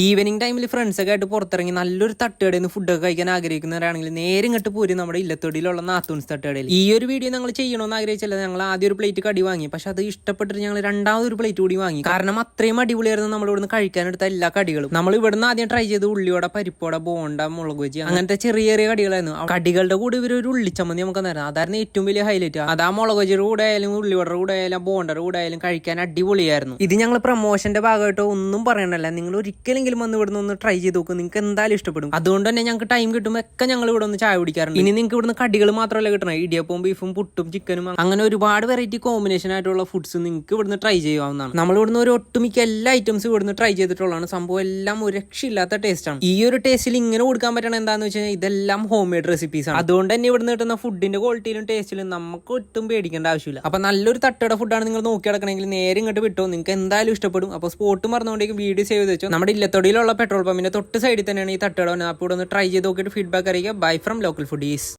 Evening ടൈമിൽ ഫ്രണ്ട്സൊക്കെ ആയിട്ട് പുറത്തിറങ്ങി നല്ലൊരു തട്ടുകടയിൽ നിന്ന് ഫുഡൊക്കെ കഴിക്കാൻ ആഗ്രഹിക്കുന്നവരാണെങ്കിൽ നേരെ ഇങ്ങോട്ട് പോരും നമ്മുടെ ഇല്ലത്തൊടിയിലുള്ള നാത്തൂൻസ് തട്ടുകടയിൽ. ഈ ഒരു വീഡിയോ ഞങ്ങൾ ചെയ്യണമെന്ന് ആഗ്രഹിച്ചല്ല, ഞങ്ങൾ ആദ്യം ഒരു പ്ലേറ്റ് കടി വാങ്ങി. പക്ഷെ അത് ഇഷ്ടപ്പെട്ടിട്ട് ഞങ്ങൾ രണ്ടാമതൊരു പ്ലേറ്റ് കൂടി വാങ്ങി. കാരണം അത്രയും അടിപൊളിയായിരുന്നു നമ്മൾ ഇവിടുന്ന് കഴിക്കാനെടുത്ത എല്ലാ കടികളും. നമ്മൾ ഇവിടുന്ന് ആദ്യം ട്രൈ ചെയ്ത് ഉള്ളിയോട, പരിപ്പോട, ബോണ്ട, മുളക് വെച്ച് അങ്ങനത്തെ ചെറിയ ചെറിയ കടികളായിരുന്നു. കടികളുടെ കൂടെ ഇവർ ഒരു ഉള്ളിച്ചമ്മന്തി നമുക്ക് തരാം. അതായിരുന്നു ഏറ്റവും വലിയ ഹൈലൈറ്റ്. അത് ആ മുളക് വെച്ചിയുടെ കൂടെ ആയാലും ഉള്ളിയോടെ കൂടെ ആയാലും ബോണ്ടയുടെ കൂടെ ആയാലും കഴിക്കാൻ അടിപൊളിയായിരുന്നു. ഇത് ഞങ്ങൾ പ്രൊമോഷന്റെ ഭാഗമായിട്ടോ ഒന്നും പറയണല്ല, നിങ്ങൾ ഒരിക്കലെങ്കിലും വന്ന് ഇവിടുന്ന് ഒന്ന് ട്രൈ ചെയ്ത് നോക്കും, നിങ്ങൾക്ക് എന്തായാലും ഇഷ്ടപ്പെടും. അതുകൊണ്ട് തന്നെ ഞങ്ങൾക്ക് ടൈം കിട്ടുമ്പോൾ ഒക്കെ ഞങ്ങൾ ഇവിടെ ഒന്ന് ചായ കുടിക്കാറുണ്ട്. ഇനി നിങ്ങൾക്ക് ഇവിടുന്ന് കടികൾ മാത്രമല്ല കിട്ടണം, ഇടിയപ്പവും ബീഫും പുട്ടും ചിക്കനും അങ്ങനെ ഒരുപാട് വെറൈറ്റി കോമ്പിനേഷൻ ആയിട്ടുള്ള ഫുഡ്സ് നിങ്ങൾക്ക് ഇവിടുന്ന് ട്രൈ ചെയ്യാവുന്നതാണ്. നമ്മൾ ഇവിടുന്ന് ഒരു ഒട്ടുമിക്ക എല്ലാ ഐറ്റംസും ഇവിടുന്ന് ട്രൈ ചെയ്തിട്ടുള്ളതാണ്. സംഭവം എല്ലാം ഒരു രക്ഷയില്ലാത്ത ടേസ്റ്റ് ആണ്. ഈ ഒരു ടേസ്റ്റിൽ ഇങ്ങനെ കൊടുക്കാൻ പറ്റണം എന്താന്ന് വെച്ച് കഴിഞ്ഞാൽ ഇതെല്ലാം ഹോം മെയ്ഡ് റെസിപ്പീസ് ആണ്. അതുകൊണ്ട് തന്നെ ഇവിടുന്ന് കിട്ടുന്ന ഫുഡിന്റെ ക്വാളിറ്റിയിലും ടേസ്റ്റിലും നമുക്ക് ഒട്ടും പേടിക്കേണ്ട ആവശ്യമില്ല. അപ്പൊ നല്ലൊരു തട്ടുകട ഫുഡാണ് നിങ്ങൾ നോക്കി നടക്കണമെങ്കിൽ നേരെ ഇങ്ങോട്ട് വിട്ടോ, നിങ്ങൾക്ക് എന്തായാലും ഇഷ്ടപ്പെടും. അപ്പോൾ സ്പോട്ട് മറന്നുകൊണ്ടേക്കും വീഡിയോ സേവ് ചെയ്ത് വെച്ചോ. നമ്മുടെ ഇല്ലത്തൊടിയിലുള്ള പെട്രോൾ പമ്പിന്റെ തൊട്ട് സൈഡിൽ തന്നെയാണ് ഈ തട്ടുകട. അപ്പോൾ ഇവിടെ ഒന്ന് ട്രൈ ചെയ്ത് നോക്കിയിട്ട് ഫീഡ്ബാക്ക് അറിയിക്കുക. Bye from local foodies.